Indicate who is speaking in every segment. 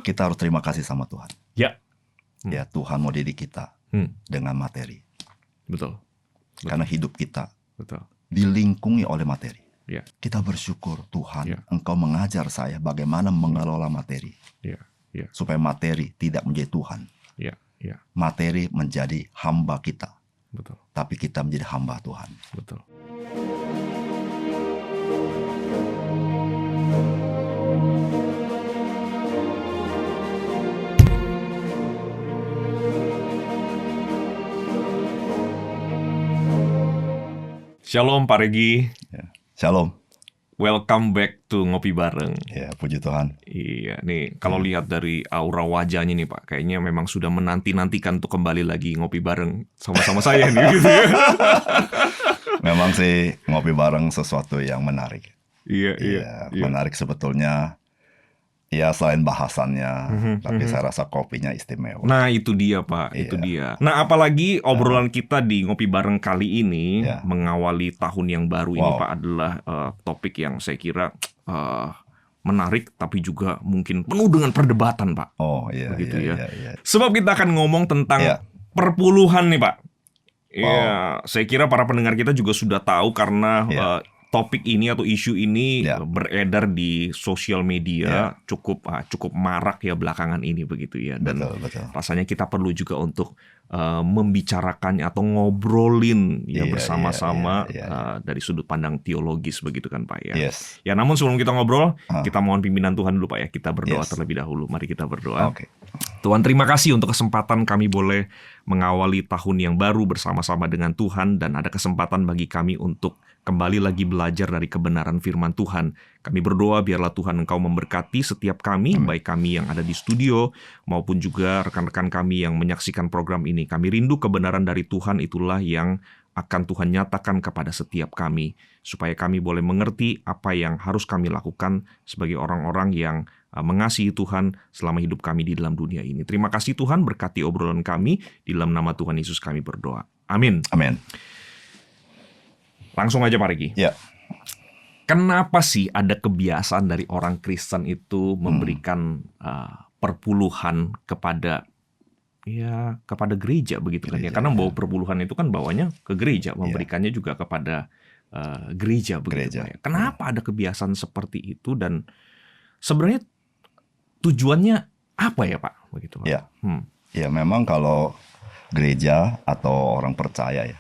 Speaker 1: Kita harus terima kasih sama Tuhan.
Speaker 2: Ya.
Speaker 1: Ya, Tuhan mau didik kita dengan materi.
Speaker 2: Betul.
Speaker 1: Karena hidup kita
Speaker 2: Betul.
Speaker 1: dilingkungi oleh materi.
Speaker 2: Ya.
Speaker 1: Kita bersyukur, Tuhan,
Speaker 2: Ya.
Speaker 1: Engkau mengajar saya bagaimana mengelola materi.
Speaker 2: Ya. Ya.
Speaker 1: Supaya materi tidak menjadi Tuhan.
Speaker 2: Ya. Ya.
Speaker 1: Materi menjadi hamba kita.
Speaker 2: Betul.
Speaker 1: Tapi kita menjadi hamba Tuhan.
Speaker 2: Betul. Shalom Pak Regi.
Speaker 1: Ya. Shalom.
Speaker 2: Welcome back to Ngopi Bareng.
Speaker 1: Ya, puji Tuhan.
Speaker 2: Iya, nih kalau lihat dari aura wajahnya nih Pak, kayaknya memang sudah menanti-nantikan untuk kembali lagi ngopi bareng sama-sama saya nih gitu ya.
Speaker 1: Memang sih ngopi bareng sesuatu yang menarik.
Speaker 2: Iya.
Speaker 1: Menarik sebetulnya. Ya selain bahasannya, tapi saya rasa kopinya istimewa.
Speaker 2: Nah itu dia Pak, itu dia. Nah apalagi obrolan kita di Ngopi Bareng kali ini mengawali tahun yang baru ini Pak adalah topik yang saya kira menarik tapi juga mungkin penuh dengan perdebatan Pak.
Speaker 1: Oh iya.
Speaker 2: Begitu
Speaker 1: Iya.
Speaker 2: Sebab kita akan ngomong tentang perpuluhan nih Pak. Iya, saya kira para pendengar kita juga sudah tahu karena topik ini atau isu ini beredar di sosial media cukup marak ya belakangan ini begitu ya, dan
Speaker 1: betul.
Speaker 2: rasanya kita perlu juga untuk membicarakannya atau ngobrolin bersama-sama dari sudut pandang teologis begitu kan Pak ya. Ya namun sebelum kita ngobrol kita mohon pimpinan Tuhan dulu Pak ya, kita berdoa terlebih dahulu. Mari kita berdoa. Tuhan terima kasih untuk kesempatan kami boleh mengawali tahun yang baru bersama-sama dengan Tuhan, dan ada kesempatan bagi kami untuk kembali lagi belajar dari kebenaran firman Tuhan. Kami berdoa biarlah Tuhan Engkau memberkati setiap kami, baik kami yang ada di studio maupun juga rekan-rekan kami yang menyaksikan program ini. Kami rindu kebenaran dari Tuhan, itulah yang akan Tuhan nyatakan kepada setiap kami, supaya kami boleh mengerti apa yang harus kami lakukan sebagai orang-orang yang mengasihi Tuhan selama hidup kami di dalam dunia ini. Terima kasih Tuhan, berkati obrolan kami, di dalam nama Tuhan Yesus kami berdoa. Amin.
Speaker 1: Amin.
Speaker 2: Langsung aja Pak Regi.
Speaker 1: Ya.
Speaker 2: Kenapa sih ada kebiasaan dari orang Kristen itu memberikan perpuluhan kepada gereja begitu kan ya? Karena bawa perpuluhan itu kan bawanya ke gereja, memberikannya juga kepada gereja begitu Pak ya. Kenapa ada kebiasaan seperti itu, dan sebenarnya tujuannya apa ya Pak begitu Pak?
Speaker 1: Ya memang kalau gereja atau orang percaya ya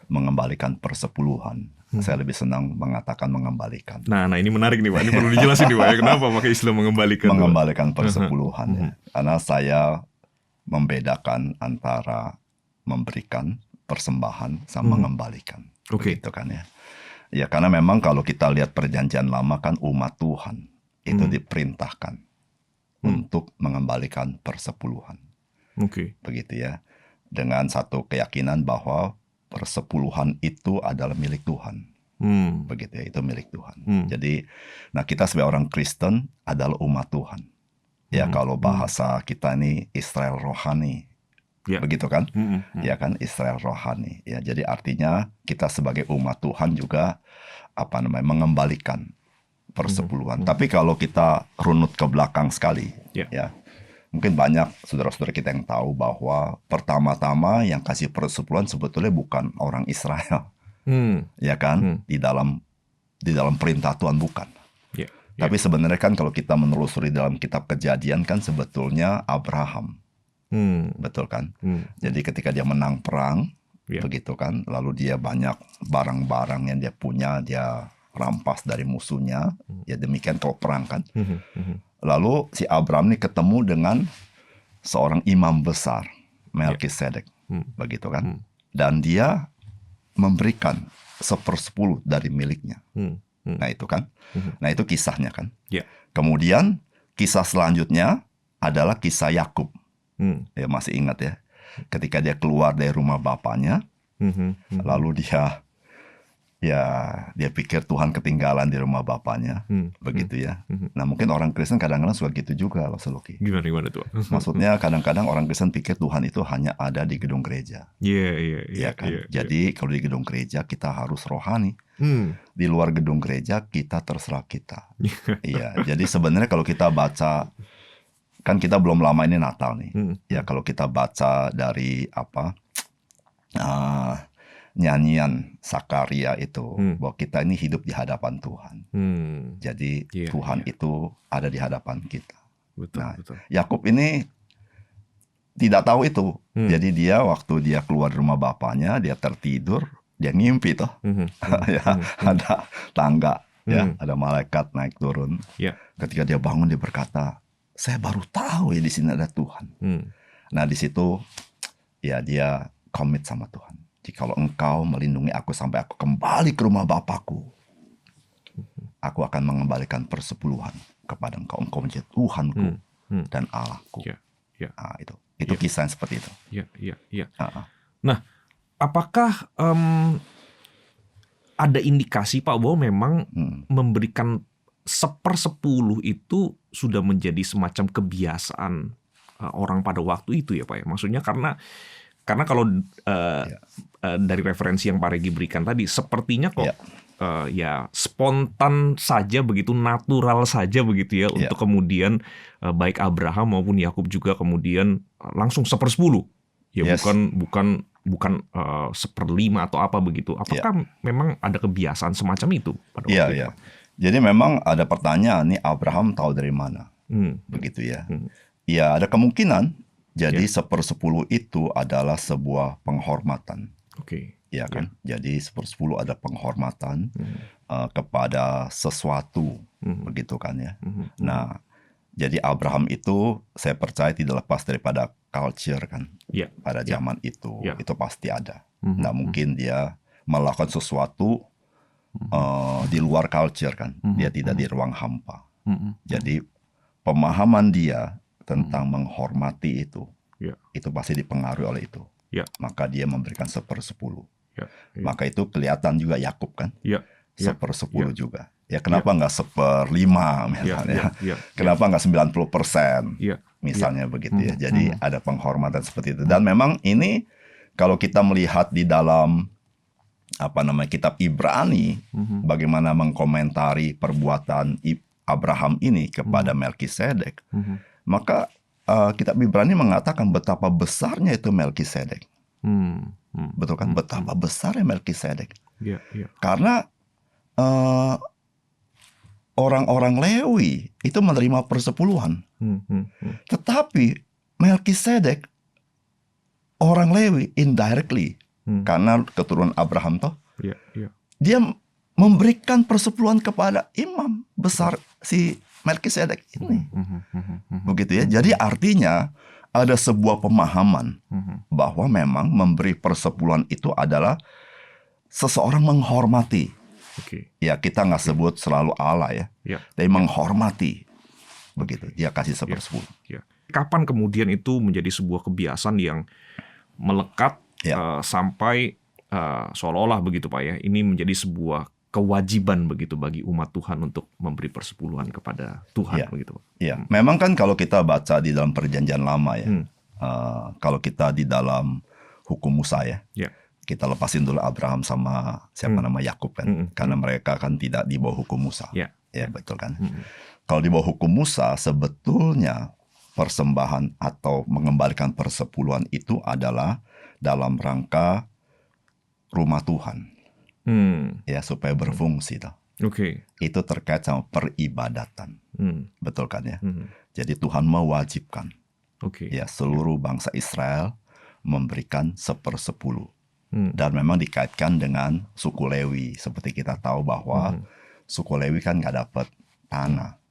Speaker 1: mengembalikan persepuluhan. Saya lebih senang mengatakan mengembalikan.
Speaker 2: Nah ini menarik nih Pak, ini perlu dijelasin nih Pak ya, kenapa pakai istilah mengembalikan?
Speaker 1: Mengembalikan persepuluhan ya. Karena saya membedakan antara memberikan persembahan sama mengembalikan. Begitu kan ya. Ya karena memang kalau kita lihat perjanjian lama kan umat Tuhan itu diperintahkan untuk mengembalikan persepuluhan. Begitu ya. Dengan satu keyakinan bahwa persepuluhan itu adalah milik Tuhan. Begitu ya, itu milik Tuhan. Jadi, nah kita sebagai orang Kristen adalah umat Tuhan. Ya kalau bahasa kita ini Israel rohani. Begitu kan? Ya kan, Israel rohani. Ya, jadi artinya kita sebagai umat Tuhan juga mengembalikan persepuluhan. Tapi kalau kita runut ke belakang sekali, ya mungkin banyak saudara-saudara kita yang tahu bahwa pertama-tama yang kasih persepuluhan sebetulnya bukan orang Israel, ya kan? Di dalam perintah Tuhan bukan. Tapi sebenarnya kan kalau kita menelusuri dalam kitab Kejadian kan sebetulnya Abraham, betul kan? Jadi ketika dia menang perang, begitu kan? Lalu dia banyak barang-barang yang dia punya dia rampas dari musuhnya, ya demikian kalau perang kan. Lalu si Abraham ini ketemu dengan seorang imam besar, Melkisedek, begitu kan. Dan dia memberikan 1/10 dari miliknya. Nah itu kan, nah itu kisahnya kan. Kemudian kisah selanjutnya adalah kisah Yakub. Ya masih ingat ya, ketika dia keluar dari rumah bapaknya, lalu dia pikir Tuhan ketinggalan di rumah bapaknya, begitu ya. Nah mungkin orang Kristen kadang-kadang suka gitu juga loh Seluki.
Speaker 2: Gimana tuh?
Speaker 1: Maksudnya kadang-kadang orang Kristen pikir Tuhan itu hanya ada di gedung gereja. Iya kan. Jadi kalau di gedung gereja kita harus rohani. Di luar gedung gereja kita terserah kita. Iya. Jadi sebenarnya kalau kita baca kan kita belum lama ini Natal nih. Ya kalau kita baca dari nyanyian Sakaria itu bahwa kita ini hidup di hadapan Tuhan. Jadi Tuhan itu ada di hadapan kita. Betul. Yakub ini tidak tahu itu. Jadi dia waktu dia keluar dari rumah bapaknya, dia tertidur, dia ngimpi toh. Ada tangga, ada malaikat naik turun. Ketika dia bangun dia berkata, saya baru tahu ya di sini ada Tuhan. Nah di situ ya dia komit sama Tuhan. Jikalau engkau melindungi aku sampai aku kembali ke rumah Bapakku, aku akan mengembalikan persepuluhan kepada engkau. Engkau menjadi Tuhanku dan Allahku. Nah, itu kisah yang seperti itu.
Speaker 2: Nah, apakah ada indikasi Pak bahwa memang memberikan 1/10 itu sudah menjadi semacam kebiasaan orang pada waktu itu ya Pak ya? Maksudnya karena kalau dari referensi yang Pak Regi berikan tadi, sepertinya kok ya spontan saja begitu, natural saja begitu ya, untuk kemudian baik Abraham maupun Yakub juga kemudian langsung 1/10 ya, bukan 1/5 atau apa begitu. Apakah memang ada kebiasaan semacam itu pada waktu itu?
Speaker 1: Jadi memang ada pertanyaan nih, Abraham tahu dari mana, begitu ya? Ya ada kemungkinan. Jadi 1/10 itu adalah sebuah penghormatan. Ya kan? Jadi 1/10 ada penghormatan kepada sesuatu, begitu kan ya. Nah, jadi Abraham itu saya percaya tidak lepas daripada culture kan. Pada zaman itu pasti ada. Nggak mungkin dia melakukan sesuatu di luar culture kan. Dia tidak di ruang hampa. Jadi pemahaman dia tentang menghormati itu pasti dipengaruhi oleh itu. Maka dia memberikan 1/10. Maka itu kelihatan juga Yakub kan, 1/10 juga. Ya kenapa nggak 1/5 misalnya? Kenapa nggak 90%? Misalnya begitu ya. Jadi ada penghormatan seperti itu. Dan memang ini kalau kita melihat di dalam kitab Ibrani, bagaimana mengkomentari perbuatan Abraham ini kepada Melkisedek, maka kitab Ibrani mengatakan betapa besarnya itu Melkisedek. Betul kan? Betapa besarnya Melkisedek. Karena orang-orang Lewi itu menerima persepuluhan. Tetapi Melkisedek, orang Lewi indirectly, karena keturunan Abraham toh, dia memberikan persepuluhan kepada imam besar si Melkisedek ini. Begitu ya. Jadi artinya ada sebuah pemahaman bahwa memang memberi persepuluhan itu adalah seseorang menghormati. Ya kita nggak sebut selalu Allah ya, tapi menghormati. Begitu. Dia kasih 1/10.
Speaker 2: Kapan kemudian itu menjadi sebuah kebiasaan yang melekat sampai seolah-olah begitu Pak ya, ini menjadi sebuah kewajiban begitu bagi umat Tuhan untuk memberi persepuluhan kepada Tuhan begitu.
Speaker 1: Memang kan kalau kita baca di dalam Perjanjian Lama ya, kalau kita di dalam hukum Musa ya, kita lepasin dulu Abraham sama Yakub kan, karena mereka kan tidak di bawah hukum Musa. Ya betul kan. Kalau di bawah hukum Musa sebetulnya persembahan atau mengembalikan persepuluhan itu adalah dalam rangka rumah Tuhan. Ya supaya berfungsi toh. Itu terkait sama peribadatan. Betul kan ya? Jadi Tuhan mewajibkan ya seluruh bangsa Israel memberikan 1/10. Dan memang dikaitkan dengan suku Lewi. Seperti kita tahu bahwa suku Lewi kan nggak dapat tanah.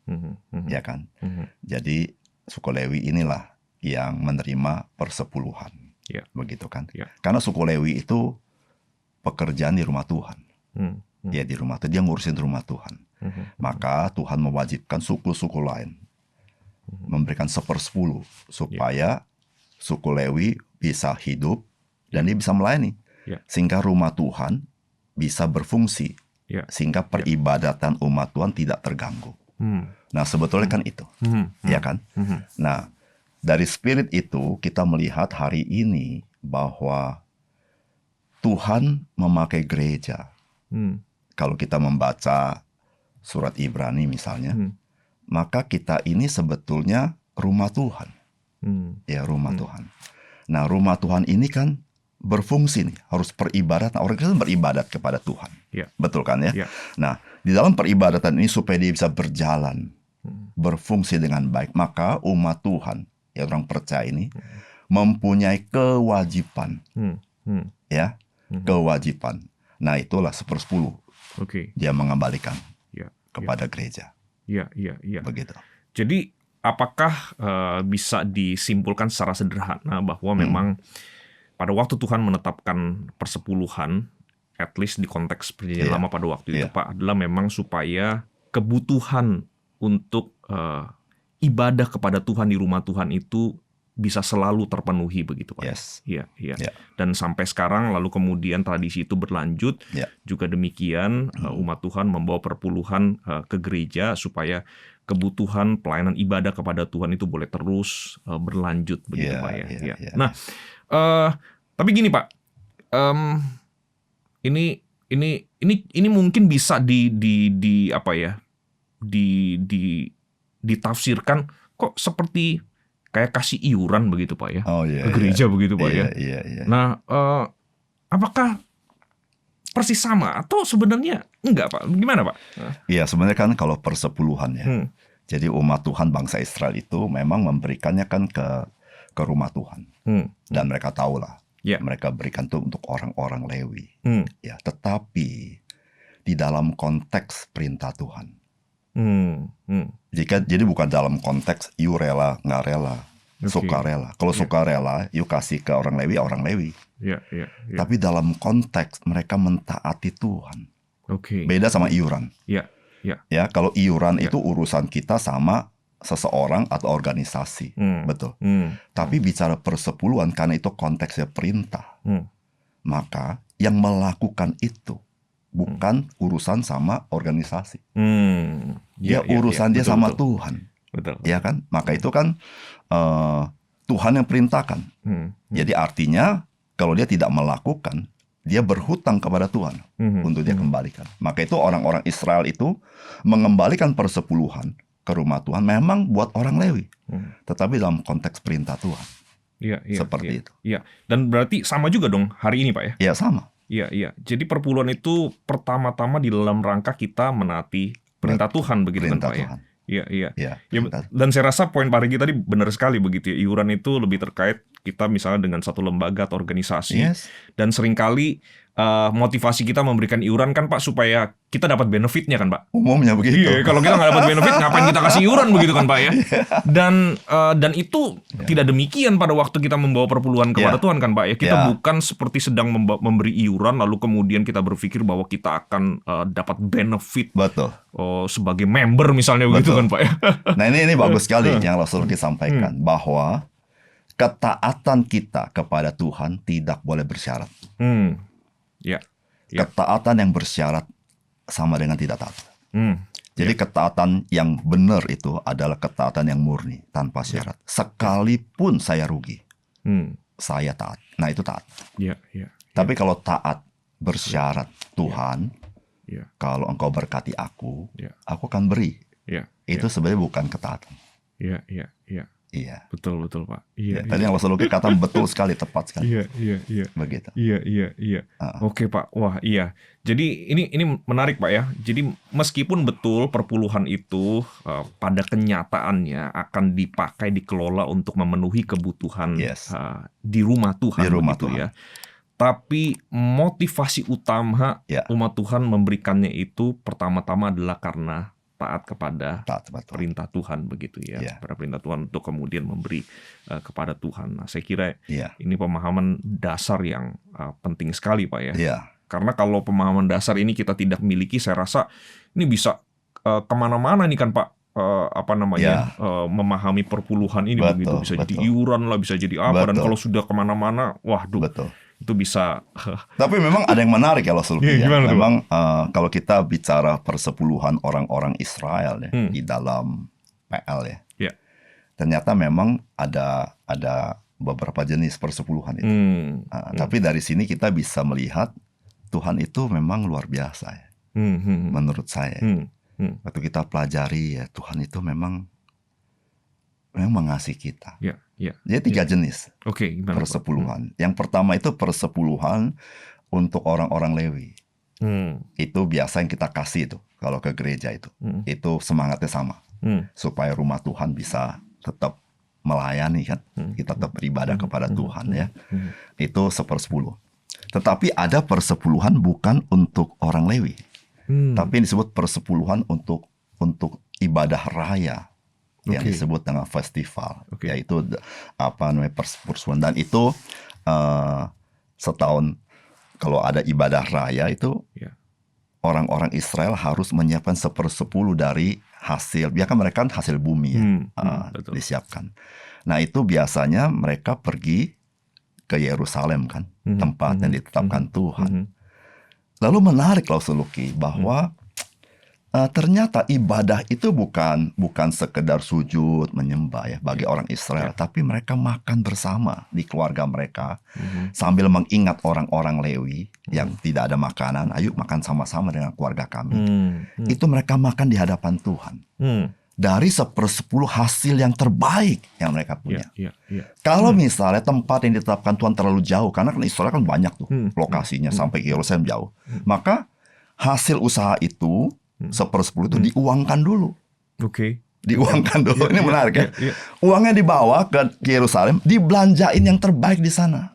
Speaker 1: Ya kan? Jadi suku Lewi inilah yang menerima persepuluhan. Begitu kan? Karena suku Lewi itu pekerjaan di rumah Tuhan. Ya di rumah Tuhan, dia ngurusin rumah Tuhan. Maka Tuhan mewajibkan suku-suku lain memberikan 1/10 supaya suku Lewi bisa hidup dan dia bisa melayani. Sehingga rumah Tuhan bisa berfungsi. Sehingga peribadatan umat Tuhan tidak terganggu. Nah sebetulnya kan itu. Ya kan? Nah dari spirit itu kita melihat hari ini bahwa Tuhan memakai gereja. Kalau kita membaca surat Ibrani misalnya, maka kita ini sebetulnya rumah Tuhan. Ya, rumah Tuhan. Nah, rumah Tuhan ini kan berfungsi nih, harus peribadatan. Orang Kristen beribadat kepada Tuhan. Betul kan ya? Nah, di dalam peribadatan ini supaya dia bisa berjalan, berfungsi dengan baik, maka umat Tuhan, ya orang percaya ini, mempunyai kewajiban. Ya, kewajiban. Nah, itulah 1/10. Dia mengembalikan kepada gereja. Begitu.
Speaker 2: Jadi apakah bisa disimpulkan secara sederhana bahwa memang pada waktu Tuhan menetapkan persepuluhan, at least di konteks perjanjian lama pada waktu itu, Pak, adalah memang supaya kebutuhan untuk ibadah kepada Tuhan di rumah Tuhan itu bisa selalu terpenuhi begitu, Pak. Iya. Dan sampai sekarang lalu kemudian tradisi itu berlanjut. Juga demikian umat Tuhan membawa perpuluhan ke gereja supaya kebutuhan pelayanan ibadah kepada Tuhan itu boleh terus berlanjut begitu, Pak ya. Nah, tapi gini, Pak. Ini mungkin bisa ditafsirkan kok seperti kayak kasih iuran begitu, Pak ya, ke gereja begitu, Pak ya. Nah, apakah persis sama atau sebenarnya enggak, Pak? Gimana, Pak?
Speaker 1: Iya, sebenarnya kan kalau persepuluhan ya. Jadi umat Tuhan bangsa Israel itu memang memberikannya kan ke rumah Tuhan. Dan mereka tahulah. Mereka berikan itu untuk orang-orang Lewi. Ya, tetapi di dalam konteks perintah Tuhan. Jadi bukan dalam konteks you rela nggak rela, suka rela. Kalau suka rela, you kasih ke orang Lewi. Tapi dalam konteks mereka mentaati Tuhan. Beda sama iuran. Ya, kalau iuran itu urusan kita sama seseorang atau organisasi, betul. Tapi bicara persepuluhan karena itu konteksnya perintah, maka yang melakukan itu bukan urusan sama organisasi. Dia urusan dia sama Tuhan. Ya kan? Maka itu kan Tuhan yang perintahkan. Jadi artinya kalau dia tidak melakukan, dia berhutang kepada Tuhan untuk dia kembalikan. Maka itu orang-orang Israel itu mengembalikan persepuluhan ke rumah Tuhan memang buat orang Lewi. Tetapi dalam konteks perintah Tuhan. Seperti itu.
Speaker 2: Dan berarti sama juga dong hari ini, Pak ya?
Speaker 1: Iya, sama.
Speaker 2: Iya. Jadi perpuluhan itu pertama-tama di dalam rangka kita menaati perintah Tuhan begitu kan, Pak ya? Iya. Dan saya rasa poin Pak Regi tadi benar sekali begitu ya. Iuran itu lebih terkait kita misalnya dengan satu lembaga atau organisasi. Dan seringkali motivasi kita memberikan iuran kan, Pak, supaya kita dapat benefitnya kan, Pak?
Speaker 1: Umumnya begitu.
Speaker 2: Iya, kalau kita nggak dapat benefit, ngapain kita kasih iuran begitu kan, Pak ya? Dan itu tidak demikian pada waktu kita membawa perpuluhan kepada Tuhan kan, Pak ya? Kita bukan seperti sedang memberi iuran lalu kemudian kita berpikir bahwa kita akan dapat benefit.
Speaker 1: Betul.
Speaker 2: Sebagai member misalnya begitu kan, Pak ya?
Speaker 1: Nah, ini bagus sekali yang Rasul sampaikan bahwa ketaatan kita kepada Tuhan tidak boleh bersyarat. Ketaatan yang bersyarat sama dengan tidak taat. Jadi ketaatan yang benar itu adalah ketaatan yang murni tanpa syarat. Sekalipun saya rugi, saya taat. Nah, itu taat. Tapi kalau taat bersyarat, Tuhan, kalau engkau berkati aku akan beri. Itu sebenarnya bukan ketaatan. Iya.
Speaker 2: Betul Pak.
Speaker 1: Tadi yang Rasul kata betul sekali, tepat sekali.
Speaker 2: Iya.
Speaker 1: Begitu.
Speaker 2: Iya. Oke, Pak. Wah, iya. Jadi ini menarik, Pak ya. Jadi meskipun betul perpuluhan itu pada kenyataannya akan dipakai, dikelola untuk memenuhi kebutuhan di rumah Tuhan, ya. Tapi motivasi utama umat Tuhan memberikannya itu pertama-tama adalah karena taat kepada perintah Tuhan begitu ya. Pada perintah Tuhan untuk kemudian memberi kepada Tuhan. Nah, saya kira ini pemahaman dasar yang penting sekali, Pak ya. Karena kalau pemahaman dasar ini kita tidak miliki, saya rasa ini bisa kemana-mana nih kan, Pak. Memahami perpuluhan ini begitu, bisa jadi iuran lah, bisa jadi apa. Dan kalau sudah kemana-mana, itu bisa.
Speaker 1: Tapi memang ada yang menarik ya, Rasul. Memang kalau kita bicara persepuluhan orang-orang Israel di dalam PL ya, ternyata memang ada beberapa jenis persepuluhan itu. Tapi dari sini kita bisa melihat Tuhan itu memang luar biasa ya. Menurut saya. Waktu kita pelajari ya, Tuhan itu memang memang mengasihi kita. Jadi 3 jenis persepuluhan. Yang pertama itu persepuluhan untuk orang-orang Lewi. Itu biasa yang kita kasih itu kalau ke gereja itu. Itu semangatnya sama. Supaya rumah Tuhan bisa tetap melayani kan. Kita tetap beribadah kepada Tuhan ya. Itu 1/10. Tetapi ada persepuluhan bukan untuk orang Lewi. Tapi disebut persepuluhan untuk ibadah raya. Yang disebut dengan festival. Yaitu persepuluhan. Dan itu setahun kalau ada ibadah raya itu orang-orang Israel harus menyiapkan 1/10 dari hasil. Biarkan mereka kan hasil bumi ya, disiapkan. Nah itu biasanya mereka pergi ke Yerusalem kan, tempat yang ditetapkan Tuhan. Lalu menarik loh Suluki bahwa ternyata ibadah itu bukan sekedar sujud menyembah ya bagi orang Israel, tapi mereka makan bersama di keluarga mereka sambil mengingat orang-orang Lewi yang tidak ada makanan. Ayo makan sama-sama dengan keluarga kami. Itu mereka makan di hadapan Tuhan. Dari 1/10 hasil yang terbaik yang mereka punya. Kalau misalnya tempat yang ditetapkan Tuhan terlalu jauh, karena kan Israel kan banyak tuh lokasinya sampai Yerusalem jauh, maka hasil usaha itu 1/10 itu diuangkan dulu. Diuangkan dulu. Ini menarik ya. Uangnya dibawa ke Yerusalem, dibelanjain yang terbaik di sana.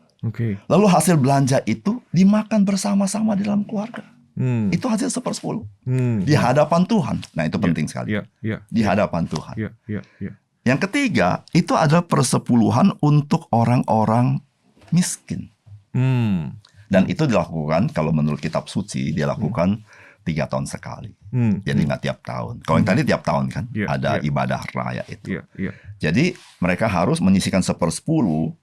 Speaker 1: Lalu hasil belanja itu dimakan bersama-sama di dalam keluarga. Itu hasil 1/10 di hadapan Tuhan. Nah itu penting sekali. Di hadapan Tuhan. Yang ketiga itu adalah persepuluhan untuk orang-orang miskin. Dan itu dilakukan kalau menurut kitab suci dilakukan 3 tahun sekali. Jadi nggak tiap tahun. Kalau yang tadi tiap tahun kan ada ibadah raya itu. Jadi mereka harus menyisihkan 1/10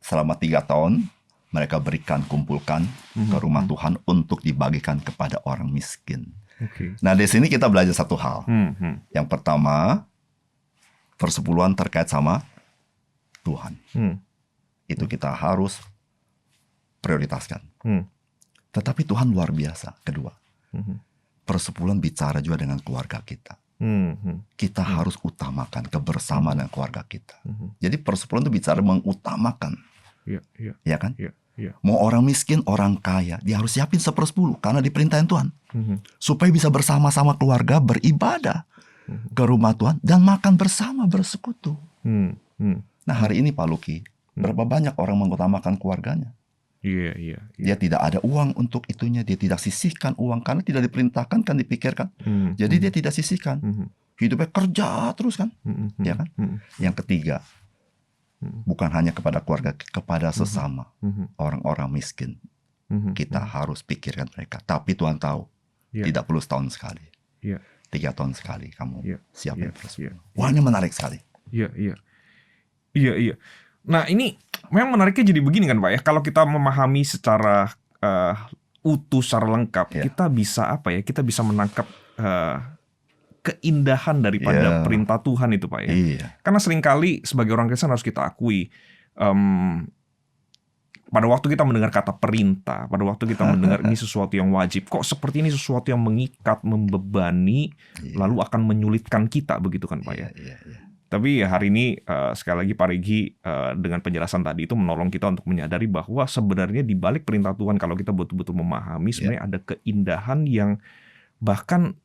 Speaker 1: selama 3 tahun. Mereka kumpulkan ke rumah Tuhan untuk dibagikan kepada orang miskin. Nah di sini kita belajar satu hal. Yang pertama, persepuluhan terkait sama Tuhan. Itu kita harus prioritaskan. Tetapi Tuhan luar biasa. Kedua, persepuluhan bicara juga dengan keluarga kita. Kita harus utamakan kebersamaan dengan keluarga kita. Jadi persepuluhan itu bicara mengutamakan. Ya kan? Mau orang miskin, orang kaya, dia harus siapin 1/10 karena diperintahin Tuhan. Supaya bisa bersama-sama keluarga beribadah ke rumah Tuhan dan makan bersama, bersekutu. Nah hari ini Pak Luki, berapa banyak orang mengutamakan keluarganya? Dia tidak ada uang untuk itunya, dia tidak sisihkan uang karena tidak diperintahkan kan, dipikirkan. Jadi dia tidak sisihkan. Hidupnya kerja terus kan, ya kan? Yang ketiga, bukan hanya kepada keluarga, kepada sesama orang-orang miskin. Kita harus pikirkan mereka. Tapi Tuhan tahu, tidak perlu setahun sekali, 3 tahun sekali kamu siapin persepuluhan. Wah ini menarik sekali.
Speaker 2: Iya. Nah ini memang menariknya jadi begini kan Pak ya. Kalau kita memahami secara utuh, secara lengkap, kita bisa Kita bisa menangkap keindahan daripada perintah Tuhan itu Pak ya. Karena seringkali sebagai orang Kristen harus kita akui, pada waktu kita mendengar kata perintah, pada waktu kita mendengar ini sesuatu yang wajib, kok seperti ini sesuatu yang mengikat, membebani, lalu akan menyulitkan kita, begitu kan Pak ya. Tapi ya hari ini sekali lagi Pak Regi dengan penjelasan tadi itu menolong kita untuk menyadari bahwa sebenarnya di balik perintah Tuhan, kalau kita betul-betul memahami, sebenarnya ada keindahan yang bahkan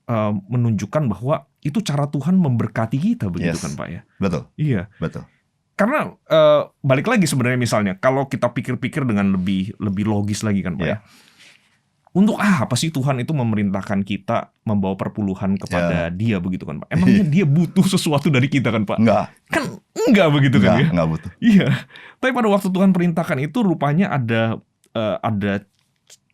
Speaker 2: menunjukkan bahwa itu cara Tuhan memberkati kita, begitu kan Pak ya.
Speaker 1: Betul.
Speaker 2: Iya.
Speaker 1: Betul.
Speaker 2: Karena balik lagi sebenarnya misalnya kalau kita pikir-pikir dengan lebih logis lagi kan Pak ya. Untuk apa sih Tuhan itu memerintahkan kita membawa perpuluhan kepada Dia, begitu kan Pak? Emangnya Dia butuh sesuatu dari kita kan Pak?
Speaker 1: Enggak.
Speaker 2: Kan enggak begitu kan ya?
Speaker 1: Enggak butuh.
Speaker 2: Iya. Tapi pada waktu Tuhan perintahkan itu rupanya ada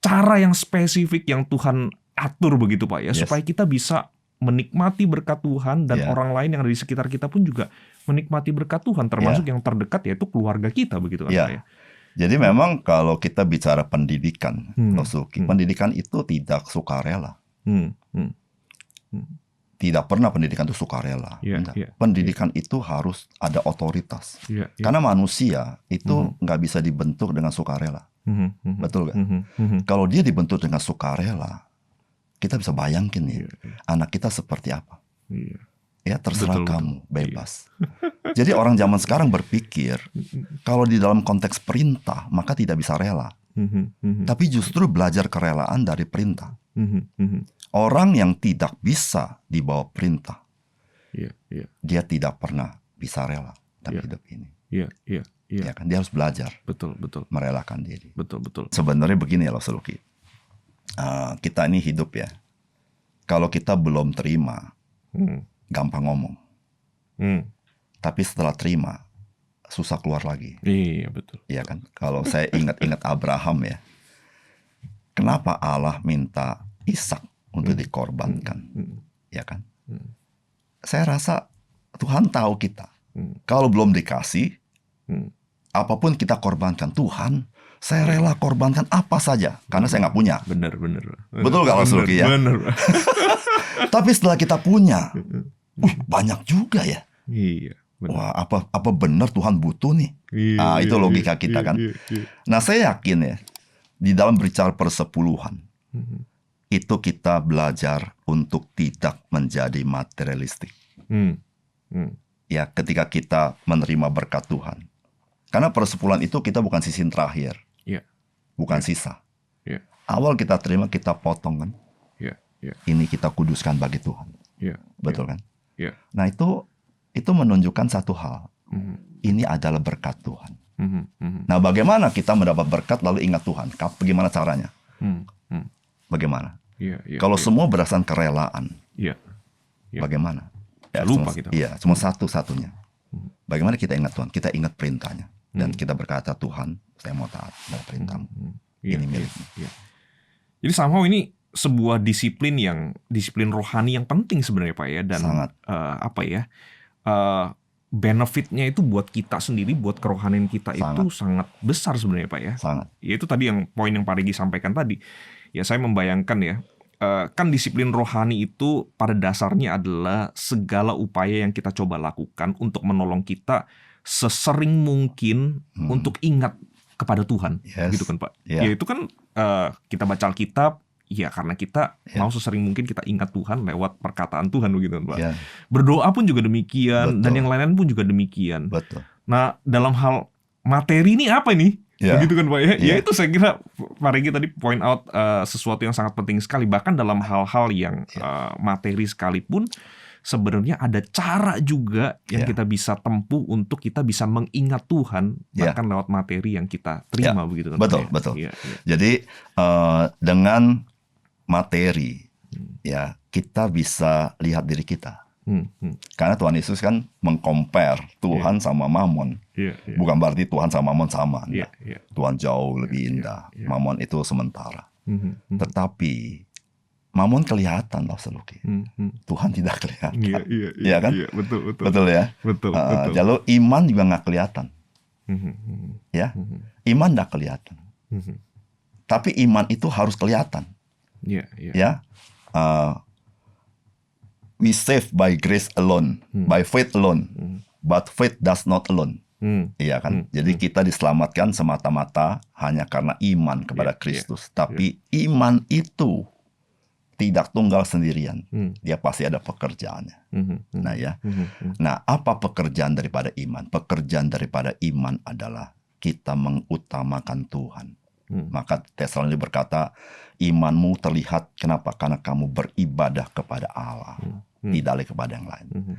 Speaker 2: cara yang spesifik yang Tuhan atur, begitu Pak ya, supaya kita bisa menikmati berkat Tuhan dan orang lain yang ada di sekitar kita pun juga menikmati berkat Tuhan, termasuk yang terdekat yaitu keluarga kita, begitu kan Pak ya.
Speaker 1: Jadi memang kalau kita bicara pendidikan, pendidikan itu tidak sukarela. Tidak pernah pendidikan itu sukarela. Pendidikan itu harus ada otoritas. Karena manusia itu nggak bisa dibentuk dengan sukarela. Betul nggak? Kalau dia dibentuk dengan sukarela, kita bisa bayangin nih, anak kita seperti apa. Ya terserah kamu, bebas. Jadi orang zaman sekarang berpikir kalau di dalam konteks perintah maka tidak bisa rela. Tapi justru belajar kerelaan dari perintah. Orang yang tidak bisa di bawah perintah, dia tidak pernah bisa rela dalam hidup ini. Ya kan, dia harus belajar.
Speaker 2: Betul.
Speaker 1: Merelakan diri.
Speaker 2: Betul.
Speaker 1: Sebenarnya begini ya, Lucky. Kita ini hidup ya. Kalau kita belum terima, gampang ngomong. Tapi setelah terima, susah keluar lagi.
Speaker 2: Iya, betul.
Speaker 1: Iya kan? Kalau saya ingat-ingat Abraham ya. Kenapa Allah minta Ishak untuk dikorbankan? Ya kan? Saya rasa Tuhan tahu kita. Kalau belum dikasih, apapun kita korbankan. Tuhan, saya rela korbankan apa saja karena saya nggak punya.
Speaker 2: Benar.
Speaker 1: Betul nggak, Mas Lucky ya?
Speaker 2: Benar.
Speaker 1: Tapi setelah kita punya, banyak juga ya.
Speaker 2: Iya. Benar.
Speaker 1: Wah, apa benar Tuhan butuh nih? Itu logika kita kan. Nah, saya yakin ya, di dalam berbicara persepuluhan, itu kita belajar untuk tidak menjadi materialistik. Ya, ketika kita menerima berkat Tuhan. Karena persepuluhan itu kita bukan sisi terakhir. Bukan sisa. Awal kita terima, kita potong kan. Ini kita kuduskan bagi Tuhan. Betul kan? Nah, itu menunjukkan satu hal. Ini adalah berkat Tuhan. Nah, bagaimana kita mendapat berkat lalu ingat Tuhan? Bagaimana caranya? Bagaimana? Kalau semua berdasarkan kerelaan, bagaimana? Ya,
Speaker 2: lupa kita.
Speaker 1: Iya, cuma satu-satunya. Bagaimana kita ingat Tuhan? Kita ingat perintahnya. Dan kita berkata, Tuhan, saya mau taat pada perintahmu. Ini milikmu.
Speaker 2: Jadi somehow ini sebuah disiplin rohani yang penting sebenarnya Pak ya. Dan
Speaker 1: sangat.
Speaker 2: Benefitnya itu buat kita sendiri, buat kerohanian kita itu sangat besar sebenarnya Pak ya.
Speaker 1: Sangat.
Speaker 2: Ya itu tadi yang poin yang Pak Regi sampaikan tadi. Ya saya membayangkan ya. Kan disiplin rohani itu pada dasarnya adalah segala upaya yang kita coba lakukan untuk menolong kita sesering mungkin untuk ingat kepada Tuhan, gitu kan Pak. Ya itu kan kita baca Alkitab, ya karena kita mau sesering mungkin kita ingat Tuhan lewat perkataan Tuhan, begitu kan Pak. Berdoa pun juga demikian. Betul. Dan yang lain-lain pun juga demikian.
Speaker 1: Betul.
Speaker 2: Nah dalam hal materi ini apa ini? Begitu kan Pak ya. Ya itu saya kira Pak Regi tadi point out sesuatu yang sangat penting sekali. Bahkan dalam hal-hal yang materi sekalipun sebenarnya ada cara juga yang kita bisa tempuh untuk kita bisa mengingat Tuhan bahkan lewat materi yang kita terima, begitu kan.
Speaker 1: Betul, betul. Jadi dengan materi ya kita bisa lihat diri kita. Karena Tuhan Yesus kan meng-compare Tuhan sama Mamon. Bukan berarti Tuhan sama Mamon sama. Tuhan jauh lebih indah. Mamon itu sementara. Tetapi Mamon kelihatan loh Lucky. Tuhan tidak kelihatan. Iya kan?
Speaker 2: Betul.
Speaker 1: Betul ya?
Speaker 2: Betul.
Speaker 1: Lalu iman juga nggak kelihatan. Ya, iman nggak kelihatan. Tapi iman itu harus kelihatan. Ya. We saved by grace alone, by faith alone, but faith does not alone. Iya kan? Jadi kita diselamatkan semata-mata hanya karena iman kepada Kristus. Tapi iman itu tidak tunggal sendirian. Dia pasti ada pekerjaannya. Nah ya. Nah, apa pekerjaan daripada iman? Pekerjaan daripada iman adalah kita mengutamakan Tuhan. Maka Tesalonika berkata, imanmu terlihat kenapa? Karena kamu beribadah kepada Allah, tidak kepada yang lain.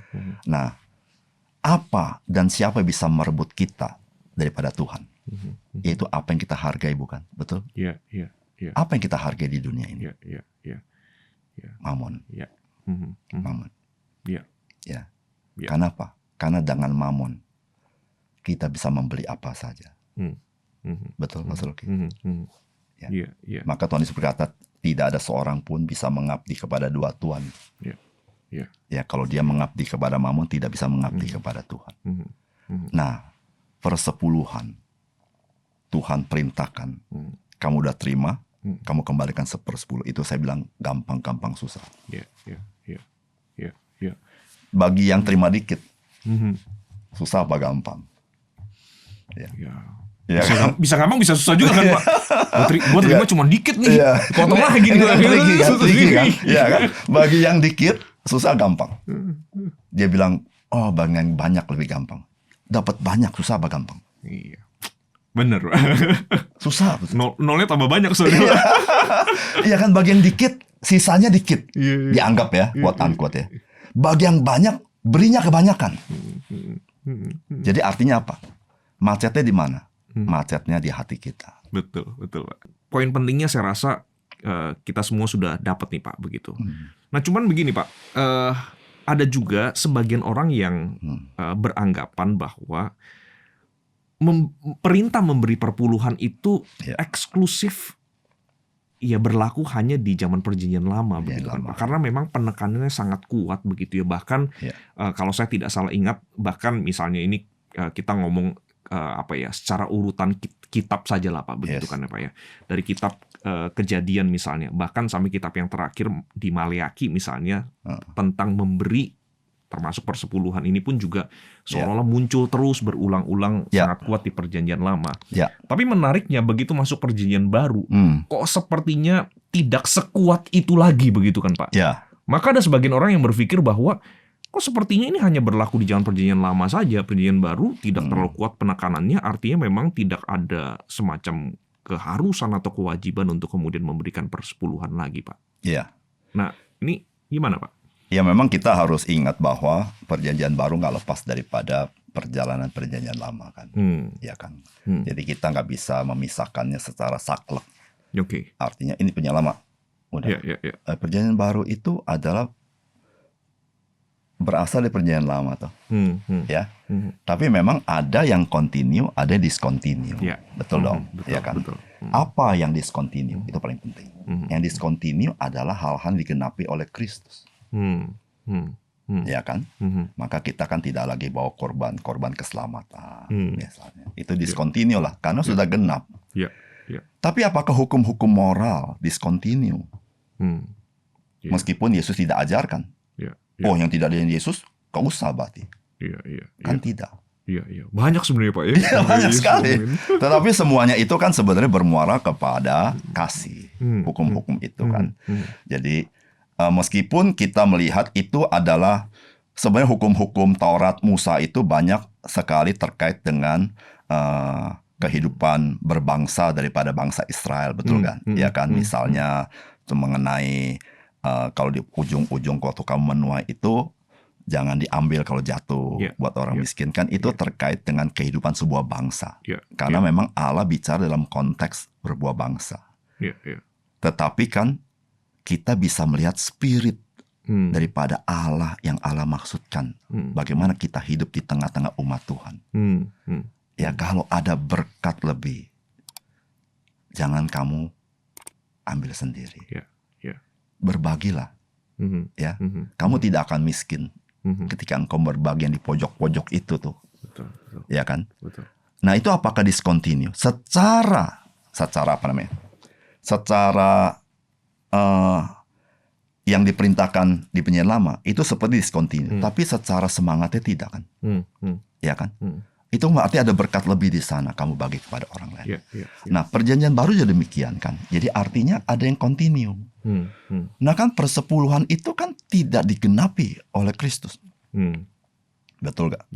Speaker 1: Nah, apa dan siapa bisa merebut kita daripada Tuhan? Yaitu apa yang kita hargai, bukan? Betul? Apa yang kita hargai di dunia ini? Mamon. Mamon. Ya. Kenapa? Karena dengan mamon kita bisa membeli apa saja. Betul, Mas Lucky. Maka Tuhan Yesus berkata, tidak ada seorang pun bisa mengabdi kepada dua tuan. Ya, kalau dia mengabdi kepada mamon, tidak bisa mengabdi kepada Tuhan. Nah, persepuluhan Tuhan perintahkan, kamu udah terima, kamu kembalikan 1/10. Itu saya bilang gampang-gampang susah. Bagi yang terima dikit, susah apa gampang?
Speaker 2: Bisa gampang, bisa susah juga kan Pak. Gue terima cuma dikit nih, potong lagi gitu.
Speaker 1: Kan? Bagi yang dikit, susah gampang. Dia bilang, oh bagian banyak lebih gampang. Dapat banyak susah apa gampang?
Speaker 2: Iya. Bener.
Speaker 1: Susah.
Speaker 2: Nolnya tambah banyak soalnya.
Speaker 1: Iya kan, bagian dikit, sisanya dikit. Dianggap ya, quote unquote ya. Bagian banyak, berinya kebanyakan. Jadi artinya apa? Macetnya di mana? Macetnya di hati kita.
Speaker 2: Betul Pak. Poin pentingnya saya rasa kita semua sudah dapat nih Pak, begitu. Nah cuman begini Pak, ada juga sebagian orang yang beranggapan bahwa perintah memberi perpuluhan itu eksklusif, ya berlaku hanya di zaman Perjanjian Lama, begitu kan Pak. Karena memang penekanannya sangat kuat begitu ya. Bahkan kalau saya tidak salah ingat, bahkan misalnya ini kita ngomong secara urutan kitab saja lah Pak, begitu kan ya Pak ya. Dari kitab Kejadian misalnya, bahkan sampai kitab yang terakhir di Maleaki misalnya, tentang memberi, termasuk persepuluhan ini pun juga seolah-olah muncul terus berulang-ulang sangat kuat di Perjanjian Lama. Tapi menariknya begitu masuk Perjanjian Baru, kok sepertinya tidak sekuat itu lagi, begitu kan Pak? Maka ada sebagian orang yang berpikir bahwa kok sepertinya ini hanya berlaku di zaman Perjanjian Lama saja, Perjanjian Baru tidak terlalu kuat penekanannya, artinya memang tidak ada semacam keharusan atau kewajiban untuk kemudian memberikan persepuluhan lagi Pak. Nah ini gimana Pak?
Speaker 1: Ya memang kita harus ingat bahwa Perjanjian Baru nggak lepas daripada perjalanan Perjanjian Lama kan, ya kan. Jadi kita nggak bisa memisahkannya secara saklek. Artinya ini Perjanjian Lama, udah. Perjanjian Baru itu adalah berasal dari Perjanjian Lama toh, ya. Tapi memang ada yang continue, ada yang discontinue, betul dong, ya kan. Apa yang discontinue itu paling penting. Yang discontinue adalah hal-hal digenapi oleh Kristus. Ya kan, maka kita kan tidak lagi bawa korban keselamatan misalnya, itu discontinue lah karena sudah genap. Tapi apakah hukum-hukum moral discontinue? Meskipun Yesus tidak ajarkan, oh yang tidak ada Yesus gak usah berarti, kan tidak.
Speaker 2: Banyak sebenarnya Pak ya.
Speaker 1: Banyak sekali. Tetapi semuanya itu kan sebenarnya bermuara kepada kasih, hukum-hukum itu kan. Jadi meskipun kita melihat itu adalah sebenarnya hukum-hukum Taurat Musa itu banyak sekali terkait dengan kehidupan berbangsa daripada bangsa Israel, betul kan? Ya kan, misalnya mengenai kalau di ujung-ujung waktu kamu menuai itu jangan diambil kalau jatuh buat orang miskin, kan itu terkait dengan kehidupan sebuah bangsa. Karena memang Allah bicara dalam konteks berbuah bangsa. Tetapi kan kita bisa melihat spirit daripada Allah yang Allah maksudkan. Bagaimana kita hidup di tengah-tengah umat Tuhan. Ya kalau ada berkat lebih, jangan kamu ambil sendiri. Berbagilah. Ya, kamu tidak akan miskin ketika engkau berbagi yang di pojok-pojok itu tuh. Ya kan? Nah itu apakah discontinue? Secara apa namanya? Secara yang diperintahkan di Perjanjian Lama itu seperti discontinue, tapi secara semangatnya tidak kan, ya kan? Itu berarti ada berkat lebih di sana, kamu bagi kepada orang lain. Nah Perjanjian Baru juga demikian kan, jadi artinya ada yang continue. Nah kan persepuluhan itu kan tidak digenapi oleh Kristus, betul gak?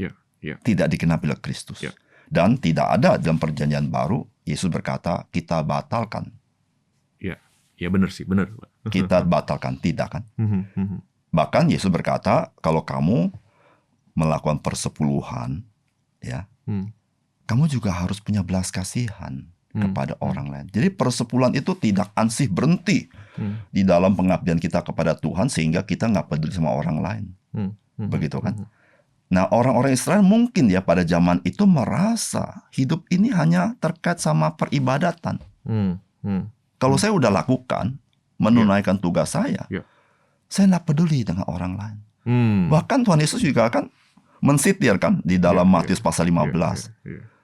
Speaker 1: Tidak digenapi oleh Kristus, dan tidak ada dalam Perjanjian Baru Yesus berkata kita batalkan.
Speaker 2: Ya benar sih, benar.
Speaker 1: Kita batalkan, tidak kan? Bahkan Yesus berkata, kalau kamu melakukan persepuluhan, ya, kamu juga harus punya belas kasihan kepada orang lain. Jadi persepuluhan itu tidak ansih berhenti di dalam pengabdian kita kepada Tuhan sehingga kita nggak peduli sama orang lain, begitu kan? Nah orang-orang Israel mungkin ya pada zaman itu merasa hidup ini hanya terkait sama peribadatan. Kalau saya udah lakukan, menunaikan tugas saya nggak peduli dengan orang lain. Bahkan Tuhan Yesus juga kan mensitirkan di dalam Matius pasal 15.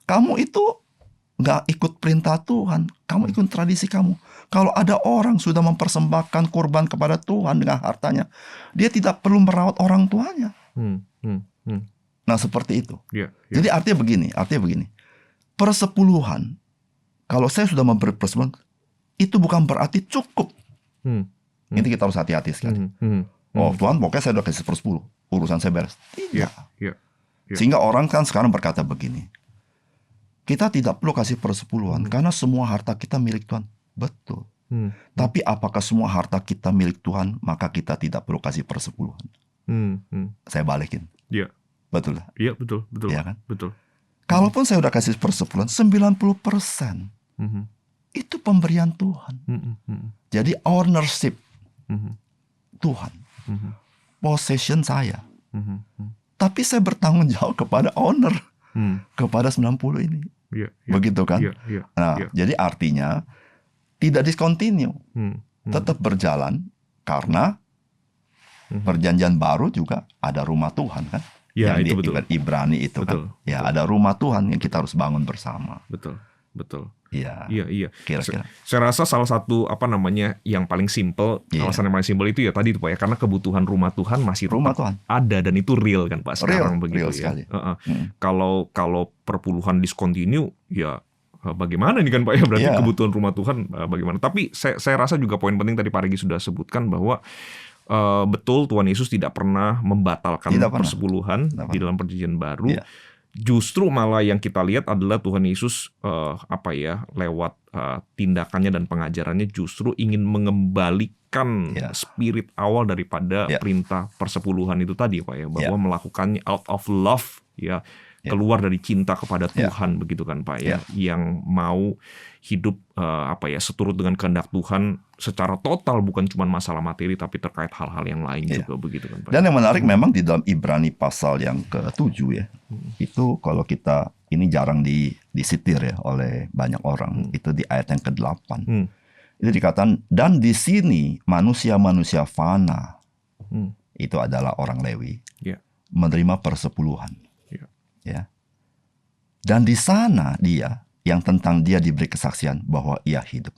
Speaker 1: Kamu itu nggak ikut perintah Tuhan, kamu ikut tradisi kamu. Kalau ada orang sudah mempersembahkan kurban kepada Tuhan dengan hartanya, dia tidak perlu merawat orang tuanya. Nah seperti itu. Jadi artinya begini, persepuluhan, kalau saya sudah memberi persepuluhan, itu bukan berarti cukup. Ini kita harus hati-hati sekali. Oh Tuhan, pokoknya saya udah kasih 10. urusan saya beres. Tidak.
Speaker 2: Yeah.
Speaker 1: Sehingga orang kan sekarang berkata begini, kita tidak perlu kasih persepuluhan karena semua harta kita milik Tuhan. Betul. Tapi apakah semua harta kita milik Tuhan maka kita tidak perlu kasih persepuluhan? Saya balikin.
Speaker 2: Iya.
Speaker 1: Betul.
Speaker 2: Iya, betul.
Speaker 1: Iya kan?
Speaker 2: Betul.
Speaker 1: Kalaupun saya udah kasih persepuluhan 90%, itu pemberian Tuhan. Jadi ownership Tuhan, possession saya. Tapi saya bertanggung jawab kepada owner, kepada 90 ini. Begitu kan? Jadi artinya tidak discontinue, tetap berjalan karena perjanjian baru juga ada rumah Tuhan kan?
Speaker 2: Ya,
Speaker 1: yang
Speaker 2: itu betul.
Speaker 1: Ibrani itu
Speaker 2: betul,
Speaker 1: kan, ya betul. Ada rumah Tuhan yang kita harus bangun bersama.
Speaker 2: Betul.
Speaker 1: Iya.
Speaker 2: Kira-kira. Saya rasa salah satu yang paling simple, alasan yang paling simple itu ya tadi itu Pak ya, karena kebutuhan rumah Tuhan masih tetap ada dan itu real kan Pak sekarang begitu ya. Kalau perpuluhan discontinue ya bagaimana ini kan Pak ya, berarti kebutuhan rumah Tuhan bagaimana. Tapi saya rasa juga poin penting tadi Pak Regi sudah sebutkan bahwa betul Tuhan Yesus tidak pernah membatalkan persepuluhan di dalam perjanjian baru. Justru malah yang kita lihat adalah Tuhan Yesus lewat tindakannya dan pengajarannya justru ingin mengembalikan spirit awal daripada perintah persepuluhan itu tadi Pak ya, bahwa melakukannya out of love keluar dari cinta kepada Tuhan begitu kan Pak ya, yang mau hidup seturut dengan kehendak Tuhan secara total, bukan cuma masalah materi tapi terkait hal-hal yang lain juga begitu kan Pak.
Speaker 1: Dan yang menarik memang di dalam Ibrani pasal yang ke-7 ya, itu kalau kita ini jarang disitir ya oleh banyak orang, itu di ayat yang ke-8. Itu dikatakan, dan di sini manusia-manusia fana, itu adalah orang Lewi, menerima persepuluhan. Ya. Dan di sana dia yang tentang dia diberi kesaksian bahwa ia hidup.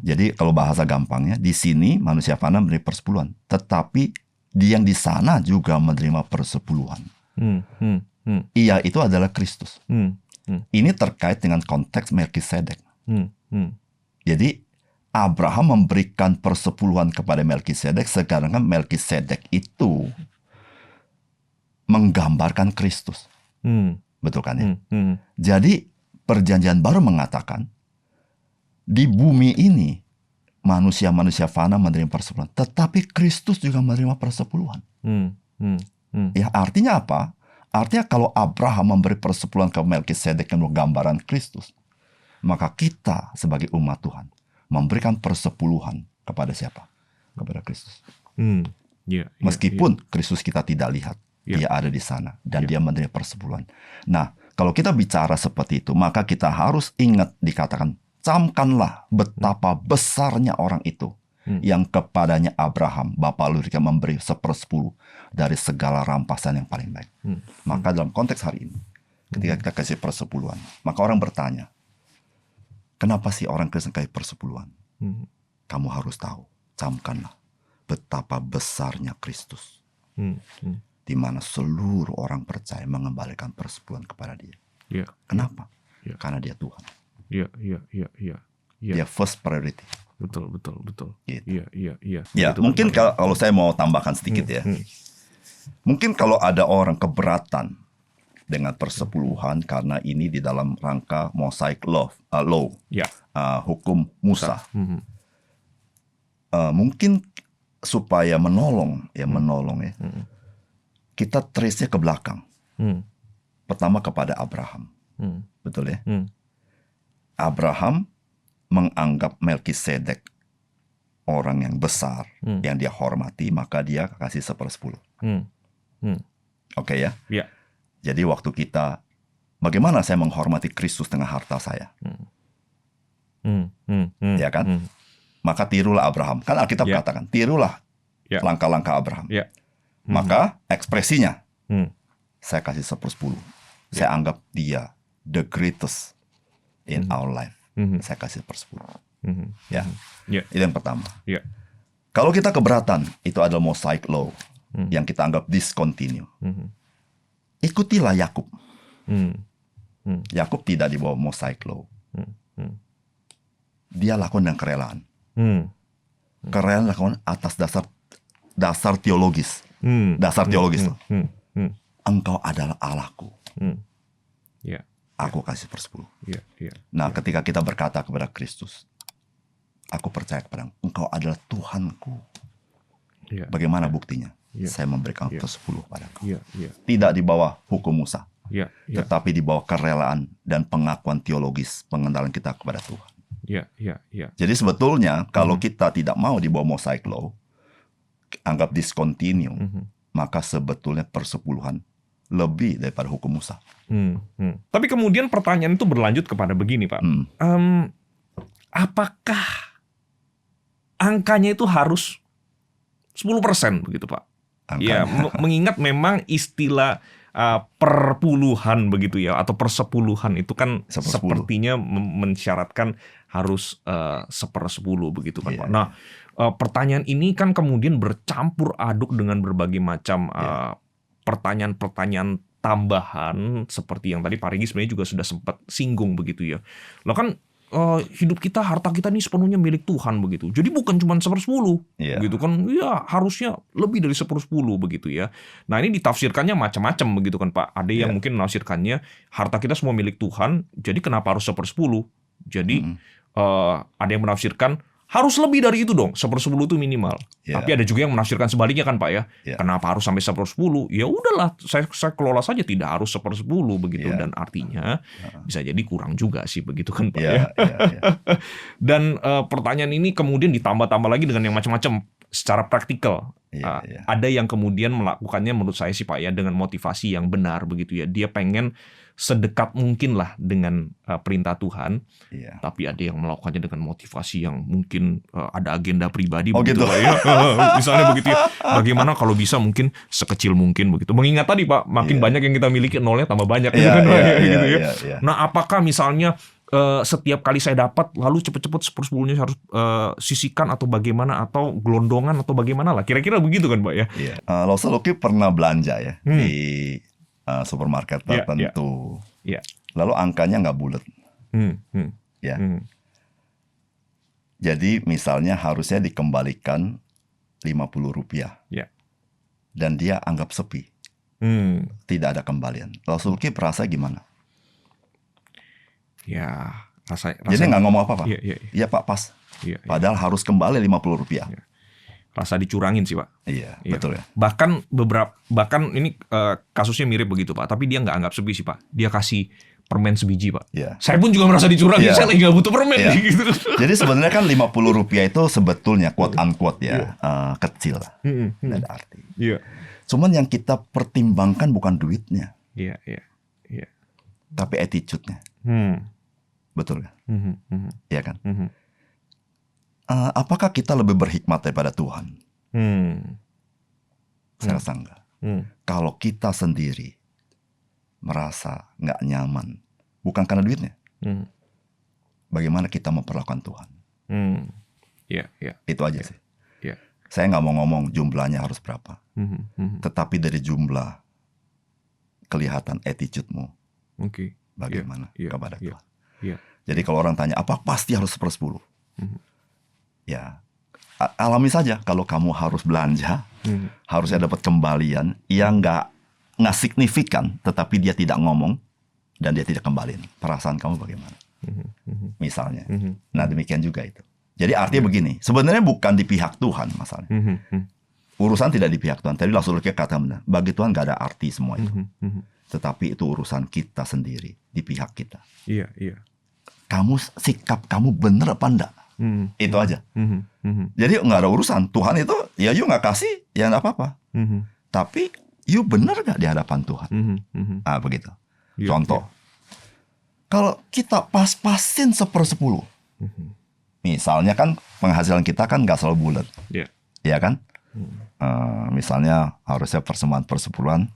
Speaker 1: Jadi kalau bahasa gampangnya, di sini manusia fana menerima persepuluhan, tetapi dia yang di sana juga menerima persepuluhan. Ia itu adalah Kristus. Ini terkait dengan konteks Melkisedek. Jadi Abraham memberikan persepuluhan kepada Melkisedek, sekarang kan Melkisedek itu menggambarkan Kristus. Betul kan ya? Jadi perjanjian baru mengatakan di bumi ini manusia-manusia fana menerima persepuluhan, tetapi Kristus juga menerima persepuluhan. Ya, artinya apa? Artinya kalau Abraham memberi persepuluhan ke Melkisedek yang gambaran Kristus, maka kita sebagai umat Tuhan memberikan persepuluhan kepada siapa? Kepada Kristus. Meskipun Kristus kita tidak lihat, dia ada di sana dan dia menerima persepuluhan. Nah, kalau kita bicara seperti itu, maka kita harus ingat dikatakan, camkanlah betapa besarnya orang itu yang kepadanya Abraham, Bapa Lurika, memberi 1/10 dari segala rampasan yang paling baik. Maka dalam konteks hari ini, ketika kita kasih persepuluhan, maka orang bertanya, kenapa sih orang Kristen kasih persepuluhan? Kamu harus tahu, camkanlah betapa besarnya Kristus. Di mana seluruh orang percaya mengembalikan persepuluhan kepada dia. Kenapa? Karena dia Tuhan. Dia first priority.
Speaker 2: Betul.
Speaker 1: Gitu.
Speaker 2: Ya,
Speaker 1: mungkin kalau saya mau tambahkan sedikit ya. Mungkin kalau ada orang keberatan dengan persepuluhan karena ini di dalam rangka Mosaic law, hukum Musa. Mungkin supaya menolong ya. Kita trace-nya ke belakang. Pertama kepada Abraham. Betul ya? Abraham menganggap Melkisedek orang yang besar, yang dia hormati, maka dia kasih 1/10. Oke ya? Jadi waktu kita, bagaimana saya menghormati Kristus dengan harta saya? Ya kan? Maka tirulah Abraham. Kan Alkitab katakan, tirulah langkah-langkah Abraham. Maka ekspresinya, saya kasih 1/10. Saya anggap dia the greatest in our life. Saya kasih 1/10. Itu yang pertama. Kalau kita keberatan, itu adalah Mosaic law yang kita anggap discontinue. Ikutilah Yakub. Yakub tidak di bawah Mosaic law. Dia lakukan dengan kerelaan. Kerelaan lakukan atas dasar teologis. Dasar teologis tuh. Engkau adalah Allahku. Aku kasih 10. Nah, ketika kita berkata kepada Kristus, aku percaya kepada Engkau adalah Tuhanku. Bagaimana buktinya? Saya memberikan 10 padaku. Tidak di bawah hukum Musa, tetapi di bawah kerelaan dan pengakuan teologis pengenalan kita kepada Tuhan. Jadi sebetulnya kalau kita tidak mau di bawah Mosaic Law, anggap discontinue, maka sebetulnya persepuluhan lebih daripada hukum Musa.
Speaker 2: Tapi kemudian pertanyaan itu berlanjut kepada begini, Pak. Apakah angkanya itu harus 10% begitu, Pak? Ya, mengingat memang istilah perpuluhan begitu ya, atau persepuluhan itu kan sepertinya mensyaratkan harus 1/10 begitu kan, Pak. Nah, pertanyaan ini kan kemudian bercampur aduk dengan berbagai macam pertanyaan-pertanyaan tambahan seperti yang tadi Pak Regi sebenarnya juga sudah sempat singgung begitu ya. Lah kan hidup kita, harta kita ini sepenuhnya milik Tuhan begitu. Jadi bukan cuma 1/10 gitu kan. Ya harusnya lebih dari 1/10 begitu ya. Nah, ini ditafsirkannya macam-macam begitu kan, Pak. Ada yang mungkin menafsirkannya harta kita semua milik Tuhan, jadi kenapa harus 1/10? Jadi ada yang menafsirkan harus lebih dari itu dong, 1/10 itu minimal. Tapi ada juga yang menafsirkan sebaliknya kan, Pak ya. Kenapa harus sampai 1/10? Ya udahlah, saya kelola saja, tidak harus 1/10 begitu. Dan artinya bisa jadi kurang juga sih begitu kan, Pak ya. Dan pertanyaan ini kemudian ditambah-tambah lagi dengan yang macam-macam secara praktikal. Ada yang kemudian melakukannya menurut saya sih, Pak ya, dengan motivasi yang benar begitu ya. Dia pengen sedekat mungkin lah dengan perintah Tuhan, tapi ada yang melakukannya dengan motivasi yang mungkin ada agenda pribadi begitu, Pak ya. Misalnya begitu ya, bagaimana kalau bisa mungkin sekecil mungkin begitu. Mengingat tadi, Pak, makin banyak yang kita miliki, nolnya tambah banyak gitu kan, gitu ya. Nah, apakah misalnya setiap kali saya dapat lalu cepet-cepet 1/10-nya harus sisihkan atau bagaimana, atau gelondongan atau bagaimana lah, kira-kira begitu kan, Pak ya.
Speaker 1: Losa Lucky pernah belanja ya di supermarket tertentu, lalu angkanya nggak bulat, jadi misalnya harusnya dikembalikan Rp50, dan dia anggap sepi, tidak ada kembalian. Losa Lucky merasa gimana?
Speaker 2: Ya,
Speaker 1: jadi nggak ngomong apa-apa. Iya Pak, pas. Padahal harus kembali Rp50.
Speaker 2: Rasa dicurangin sih, Pak.
Speaker 1: Iya, betul ya.
Speaker 2: Bahkan ini kasusnya mirip begitu, Pak. Tapi dia nggak anggap sepi sih, Pak. Dia kasih permen sebiji, Pak. Saya pun juga merasa dicurangi. Saya lagi nggak butuh permen gitu.
Speaker 1: Jadi sebenarnya kan Rp50 itu sebetulnya quote unquote kecil, nggak ada arti. Cuman yang kita pertimbangkan bukan duitnya, tapi attitude-nya. Betul kan? Iya kan? Apakah kita lebih berhikmat daripada Tuhan? Saya rasa enggak. Kalau kita sendiri merasa nggak nyaman, bukan karena duitnya, bagaimana kita memperlakukan Tuhan? Itu aja sih. Saya nggak mau ngomong jumlahnya harus berapa, tetapi dari jumlah kelihatan attitude-mu bagaimana kepada Tuhan. Jadi kalau orang tanya, apa pasti harus 1/10? Ya, alami saja. Kalau kamu harus belanja, harusnya dapat kembalian yang nggak signifikan, tetapi dia tidak ngomong dan dia tidak kembaliin. Perasaan kamu bagaimana? Misalnya. Nah, demikian juga itu. Jadi artinya begini, sebenarnya bukan di pihak Tuhan masalahnya. Urusan tidak di pihak Tuhan. Tadi langsung kata benar, bagi Tuhan nggak ada arti semua itu. Tetapi itu urusan kita sendiri, di pihak kita. Sikap kamu benar apa enggak? Itu aja. Jadi nggak ada urusan. Tuhan itu, ya you nggak kasih, ya nggak apa-apa. Tapi you benar nggak di hadapan Tuhan? Begitu. Contoh, kalau kita pas-pasin 1/10, misalnya kan penghasilan kita kan nggak selalu bulat, ya kan? Misalnya harusnya persembahan persepuluhan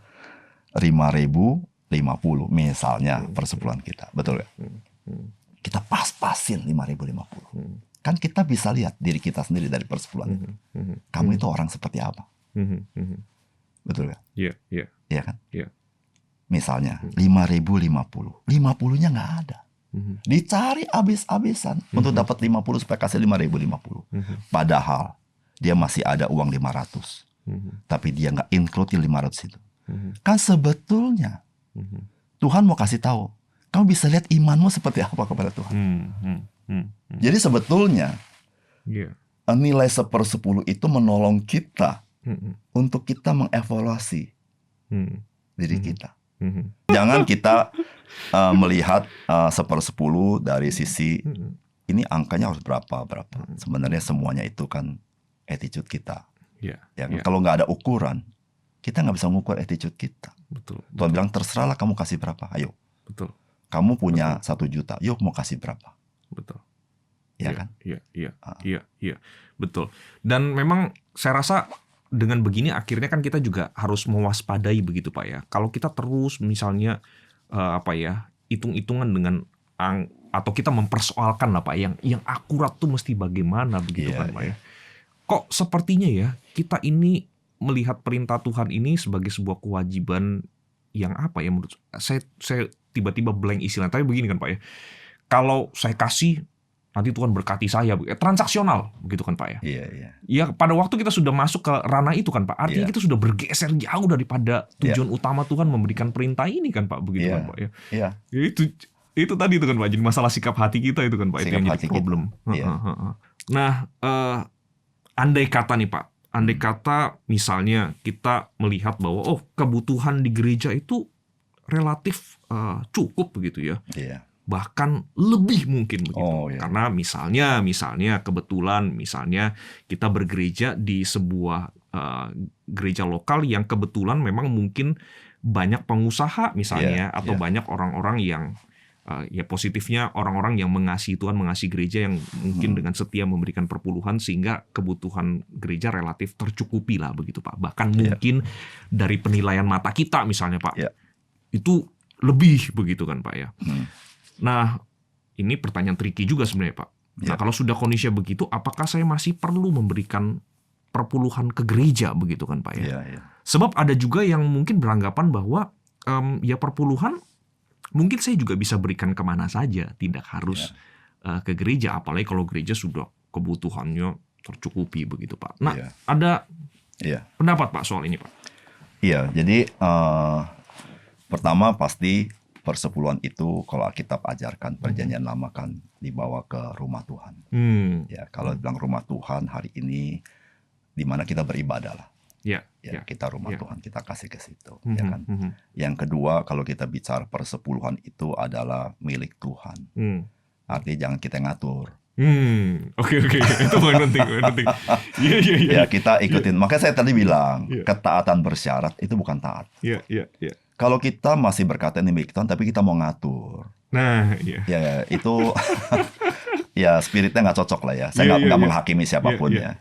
Speaker 1: 5.050 misalnya persepuluhan kita, betul ya? Kita pas-pasin 5.050. Kan kita bisa lihat diri kita sendiri dari persepuluhan. Kamu itu orang seperti apa? Betul ya? Iya kan? Misalnya 5.050, 50-nya nggak ada. Dicari habis-habisan untuk dapat 50 supaya kasih 5.050. Padahal dia masih ada uang 500. tapi dia nggak include 500 itu. Kan sebetulnya Tuhan mau kasih tahu, kamu bisa lihat imanmu seperti apa kepada Tuhan. Jadi sebetulnya nilai 1/10 itu menolong kita untuk kita mengevaluasi diri kita. Jangan kita melihat 1/10 dari sisi ini angkanya harus berapa. Sebenarnya semuanya itu kan attitude kita. Kalau nggak ada ukuran, kita nggak bisa mengukur attitude kita. Tuhan bilang terserahlah kamu kasih berapa, ayo. Kamu punya 1 juta, yuk mau kasih berapa? Ya kan?
Speaker 2: Iya, betul. Dan memang saya rasa dengan begini akhirnya kan kita juga harus mewaspadai begitu Pak ya. Kalau kita terus misalnya hitung-hitungan dengan atau kita mempersoalkan lah Pak, yang akurat tuh mesti bagaimana begitu kan Pak ya. Kok sepertinya ya kita ini melihat perintah Tuhan ini sebagai sebuah kewajiban yang menurut saya tiba-tiba blank istilahnya. Tapi begini kan Pak ya, kalau saya kasih nanti Tuhan berkati saya, transaksional begitu kan Pak ya. Ya pada waktu kita sudah masuk ke ranah itu kan Pak, artinya kita sudah bergeser jauh daripada tujuan utama Tuhan memberikan perintah ini kan Pak, begitu kan Pak ya. Itu tadi itu kan Pak, jadi masalah sikap hati kita itu kan Pak, itu yang jadi problem. Nah, andai kata nih Pak, andai kata misalnya kita melihat bahwa kebutuhan di gereja itu relatif cukup begitu ya. Bahkan lebih mungkin begitu. Karena misalnya kebetulan kita bergereja di sebuah gereja lokal yang kebetulan memang mungkin banyak pengusaha misalnya atau banyak orang-orang yang positifnya orang-orang yang mengasihi Tuhan, mengasihi gereja yang mungkin dengan setia memberikan perpuluhan sehingga kebutuhan gereja relatif tercukupi lah begitu Pak. Bahkan mungkin dari penilaian mata kita misalnya Pak, itu lebih begitu kan Pak ya. Nah, ini pertanyaan tricky juga sebenarnya Pak. Nah, kalau sudah kondisinya begitu, apakah saya masih perlu memberikan perpuluhan ke gereja begitu kan Pak ya? Sebab ada juga yang mungkin beranggapan bahwa perpuluhan mungkin saya juga bisa berikan kemana saja, tidak harus ke gereja. Apalagi kalau gereja sudah kebutuhannya tercukupi begitu Pak. Nah, ada pendapat Pak soal ini Pak?
Speaker 1: Iya, jadi pertama pasti persepuluhan itu kalau Alkitab ajarkan perjanjian lama kan dibawa ke rumah Tuhan. Kalau bilang rumah Tuhan hari ini di mana kita beribadah lah. Kita rumah Tuhan, kita kasih ke situ. Ya kan? Yang kedua, kalau kita bicara persepuluhan itu adalah milik Tuhan. Artinya jangan kita ngatur.
Speaker 2: Oke. Itu poin penting.
Speaker 1: Ya, kita ikutin. Makanya saya tadi bilang ketaatan bersyarat itu bukan taat. Kalau kita masih berkata ini milik Tuhan, tapi kita mau ngatur.
Speaker 2: Nah,
Speaker 1: ya itu ya spiritnya nggak cocok lah ya. Saya nggak menghakimi siapapun ya.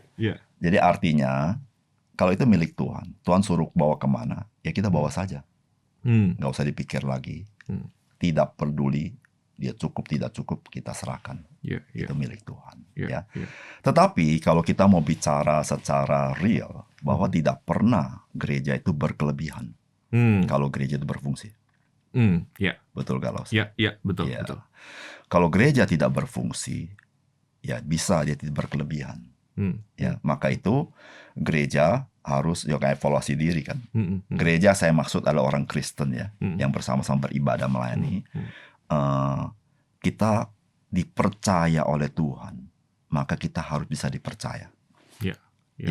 Speaker 1: Jadi artinya kalau itu milik Tuhan, Tuhan suruh bawa kemana, ya kita bawa saja. Nggak usah dipikir lagi. Tidak peduli dia cukup tidak cukup, kita serahkan. Itu milik Tuhan. Tetapi kalau kita mau bicara secara real, bahwa tidak pernah gereja itu berkelebihan. Kalau gereja itu berfungsi. Betul gak Los?
Speaker 2: Betul.
Speaker 1: Kalau gereja tidak berfungsi, ya bisa dia tidak berkelebihan. Maka itu gereja harus evaluasi diri kan. Gereja saya maksud adalah orang Kristen ya, yang bersama-sama beribadah melayani. Kita dipercaya oleh Tuhan, maka kita harus bisa dipercaya.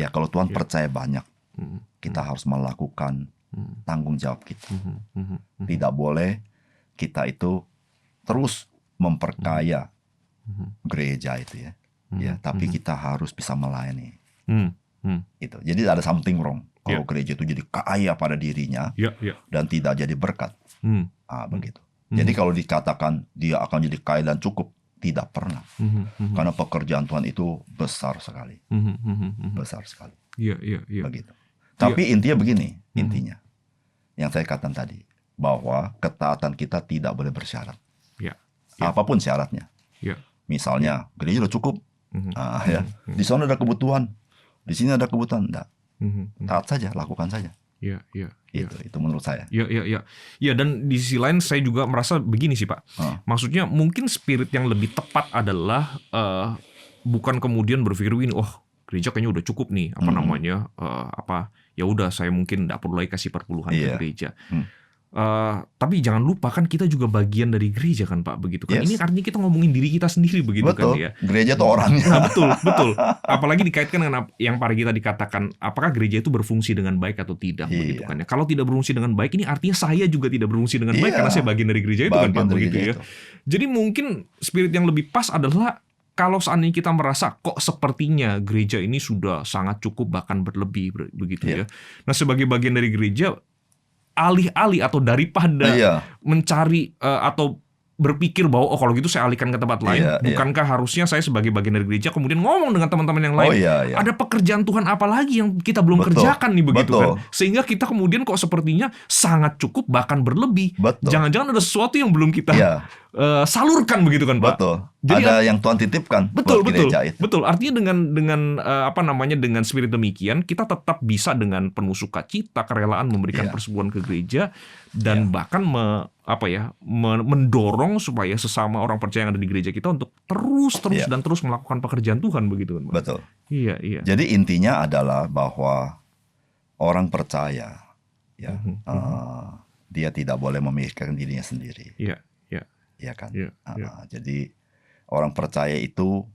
Speaker 1: Kalau Tuhan percaya banyak, kita harus melakukan tanggung jawab kita. Tidak boleh kita itu terus memperkaya gereja itu ya. Tapi kita harus bisa melayani. Itu. Jadi ada something wrong kalau gereja itu jadi kaya pada dirinya dan tidak jadi berkat. Begitu. Jadi kalau dikatakan dia akan jadi kaya dan cukup, tidak pernah. Karena pekerjaan Tuhan itu besar sekali. Besar sekali. Begitu. Tapi intinya begini, yang saya katakan tadi, bahwa ketaatan kita tidak boleh bersyarat. Apapun syaratnya. Misalnya gereja sudah cukup, di sana ada kebutuhan, di sini ada kebutuhan, enggak. Taat saja, lakukan saja. Itu menurut saya.
Speaker 2: Ya, dan di sisi lain saya juga merasa begini sih Pak. Maksudnya mungkin spirit yang lebih tepat adalah bukan kemudian berpikir ini, gereja kayaknya udah cukup nih, ya udah saya mungkin nggak perlu lagi kasih perpuluhan ke gereja. Tapi jangan lupa kan kita juga bagian dari gereja kan Pak, begitu kan? Ini artinya kita ngomongin diri kita sendiri begitu kan ya?
Speaker 1: Gereja itu orangnya.
Speaker 2: Nah, betul. Apalagi dikaitkan dengan yang Pak kita dikatakan, apakah gereja itu berfungsi dengan baik atau tidak begitu kan ya? Kalau tidak berfungsi dengan baik, ini artinya saya juga tidak berfungsi dengan baik karena saya bagian dari gereja itu kan Pak, begitu ya. Jadi mungkin spirit yang lebih pas adalah kalau seandainya kita merasa kok sepertinya gereja ini sudah sangat cukup bahkan berlebih begitu ya. Nah, sebagai bagian dari gereja, alih-alih atau daripada mencari atau berpikir bahwa kalau gitu saya alihkan ke tempat lain, bukankah harusnya saya sebagai bagian dari gereja kemudian ngomong dengan teman-teman yang lain, ada pekerjaan Tuhan apa lagi yang kita belum kerjakan nih begitu kan, sehingga kita kemudian kok sepertinya sangat cukup bahkan berlebih, jangan-jangan ada sesuatu yang belum kita salurkan begitu kan Pak.
Speaker 1: Jadi ada yang Tuhan titipkan buat gereja itu.
Speaker 2: Betul. Artinya dengan spirit demikian kita tetap bisa dengan penuh sukacita, kerelaan memberikan persepuluhan ke gereja dan bahkan mendorong supaya sesama orang percaya yang ada di gereja kita untuk terus melakukan pekerjaan Tuhan begitu kan Pak.
Speaker 1: Betul.
Speaker 2: Iya.
Speaker 1: Jadi intinya adalah bahwa orang percaya dia tidak boleh memikirkan dirinya sendiri. Iya kan? Jadi orang percaya itu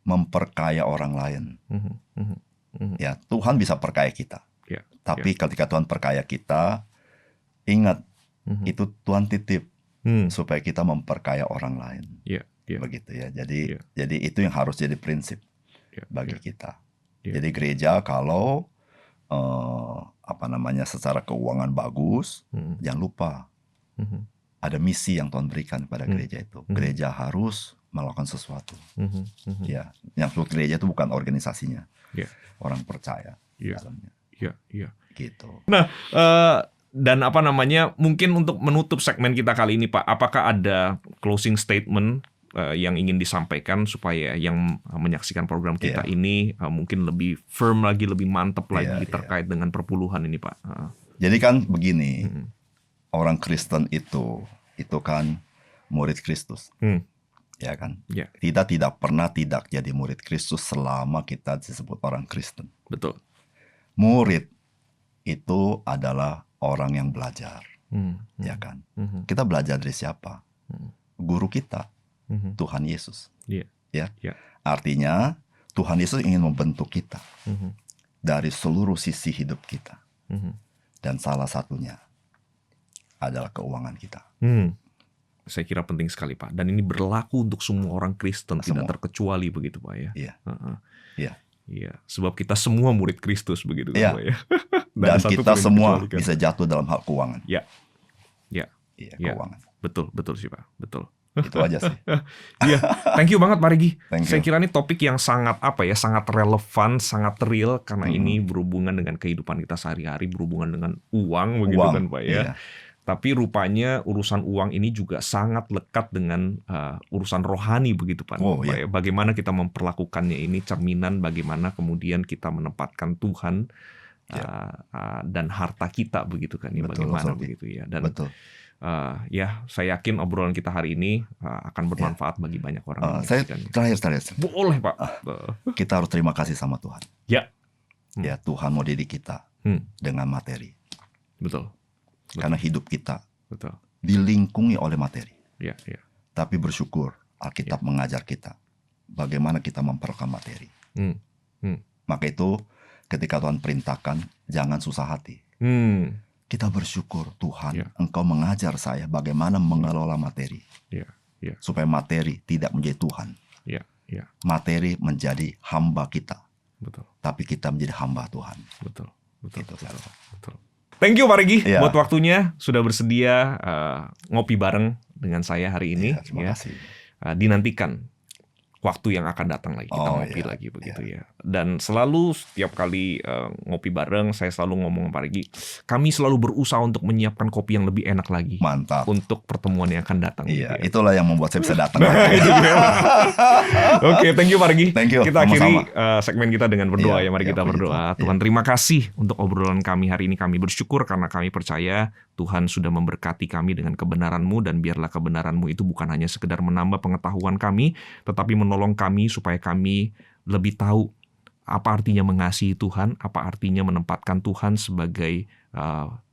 Speaker 1: memperkaya orang lain. Ya, Tuhan bisa perkaya kita. Tapi ketika Tuhan perkaya kita, ingat itu Tuhan titip supaya kita memperkaya orang lain. Begitu ya. Jadi itu yang harus jadi prinsip bagi kita. Jadi gereja kalau secara keuangan bagus, jangan lupa ada misi yang Tuhan berikan kepada gereja itu. Gereja harus melakukan sesuatu. Ya, yang disebut gereja itu bukan organisasinya, orang percaya. Gitu.
Speaker 2: Nah, dan mungkin untuk menutup segmen kita kali ini Pak, apakah ada closing statement yang ingin disampaikan supaya yang menyaksikan program kita ini mungkin lebih firm lagi, lebih mantap lagi terkait dengan perpuluhan ini Pak?
Speaker 1: Jadi kan begini. Orang Kristen itu kan murid Kristus, ya kan? Kita tidak pernah tidak jadi murid Kristus selama kita disebut orang Kristen.
Speaker 2: Betul.
Speaker 1: Murid itu adalah orang yang belajar, ya kan? Kita belajar dari siapa? Guru kita, Tuhan Yesus. Artinya Tuhan Yesus ingin membentuk kita dari seluruh sisi hidup kita, dan salah satunya adalah keuangan kita.
Speaker 2: Saya kira penting sekali Pak. Dan ini berlaku untuk semua orang Kristen, tidak terkecuali begitu Pak ya. Iya. Sebab kita semua murid Kristus begitu Pak ya.
Speaker 1: Dan kita semua bisa jatuh dalam hal keuangan.
Speaker 2: Iya,
Speaker 1: keuangan.
Speaker 2: Betul sih Pak. Betul.
Speaker 1: Itu aja sih.
Speaker 2: Thank you banget Pak Regi.
Speaker 1: Saya
Speaker 2: kira ini topik yang sangat sangat relevan, sangat real karena ini berhubungan dengan kehidupan kita sehari-hari, berhubungan dengan uang begitu kan Pak ya. Tapi rupanya urusan uang ini juga sangat lekat dengan urusan rohani begitu Pak. Bagaimana kita memperlakukannya ini cerminan bagaimana kemudian kita menempatkan Tuhan dan harta kita begitu kan ya. Bagaimana begitu ya. Dan saya yakin obrolan kita hari ini akan bermanfaat bagi banyak orang.
Speaker 1: Terakhir.
Speaker 2: Boleh Pak.
Speaker 1: Kita harus terima kasih sama Tuhan. Ya, Tuhan mau didik kita dengan materi.
Speaker 2: Betul.
Speaker 1: Karena hidup kita dilingkungi oleh materi. Tapi bersyukur Alkitab mengajar kita bagaimana kita memperoleh materi. Maka itu ketika Tuhan perintahkan, jangan susah hati. Kita bersyukur, Tuhan, Engkau mengajar saya bagaimana mengelola materi. Supaya materi tidak menjadi Tuhan. Materi menjadi hamba kita. Tapi kita menjadi hamba Tuhan.
Speaker 2: Betul. Thank you Pak Regi buat waktunya, sudah bersedia ngopi bareng dengan saya hari ini.
Speaker 1: Terima kasih.
Speaker 2: Dinantikan waktu yang akan datang lagi, kita ngopi lagi begitu ya. Dan selalu setiap kali ngopi bareng, saya selalu ngomong Pak Regi, kami selalu berusaha untuk menyiapkan kopi yang lebih enak lagi.
Speaker 1: Mantap.
Speaker 2: Untuk pertemuan yang akan datang.
Speaker 1: Iya, gitu ya. Itulah yang membuat saya bisa datang.
Speaker 2: Oke, thank you Pak Regi.
Speaker 1: Thank you.
Speaker 2: Kita akhiri segmen kita dengan berdoa ya. Mari kita berdoa. Tuhan, terima kasih untuk obrolan kami hari ini. Kami bersyukur karena kami percaya Tuhan sudah memberkati kami dengan kebenaran-Mu, dan biarlah kebenaran-Mu itu bukan hanya sekedar menambah pengetahuan kami, tetapi menolong kami supaya kami lebih tahu apa artinya mengasihi Tuhan, apa artinya menempatkan Tuhan sebagai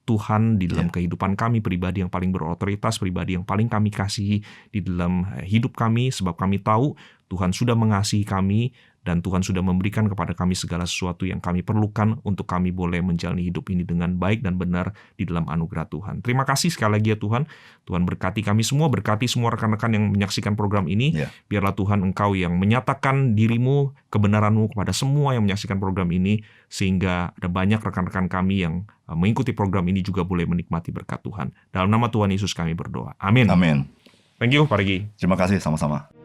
Speaker 2: Tuhan di dalam kehidupan kami, pribadi yang paling berotoritas, pribadi yang paling kami kasihi di dalam hidup kami, sebab kami tahu Tuhan sudah mengasihi kami, dan Tuhan sudah memberikan kepada kami segala sesuatu yang kami perlukan untuk kami boleh menjalani hidup ini dengan baik dan benar di dalam anugerah Tuhan. Terima kasih sekali lagi ya Tuhan. Tuhan berkati kami semua, berkati semua rekan-rekan yang menyaksikan program ini. Biarlah Tuhan Engkau yang menyatakan dirimu, kebenaran-Mu kepada semua yang menyaksikan program ini, sehingga ada banyak rekan-rekan kami yang mengikuti program ini juga boleh menikmati berkat Tuhan. Dalam nama Tuhan Yesus kami berdoa. Amin.
Speaker 1: Amin.
Speaker 2: Thank you, Pak Regi.
Speaker 1: Terima kasih, sama-sama.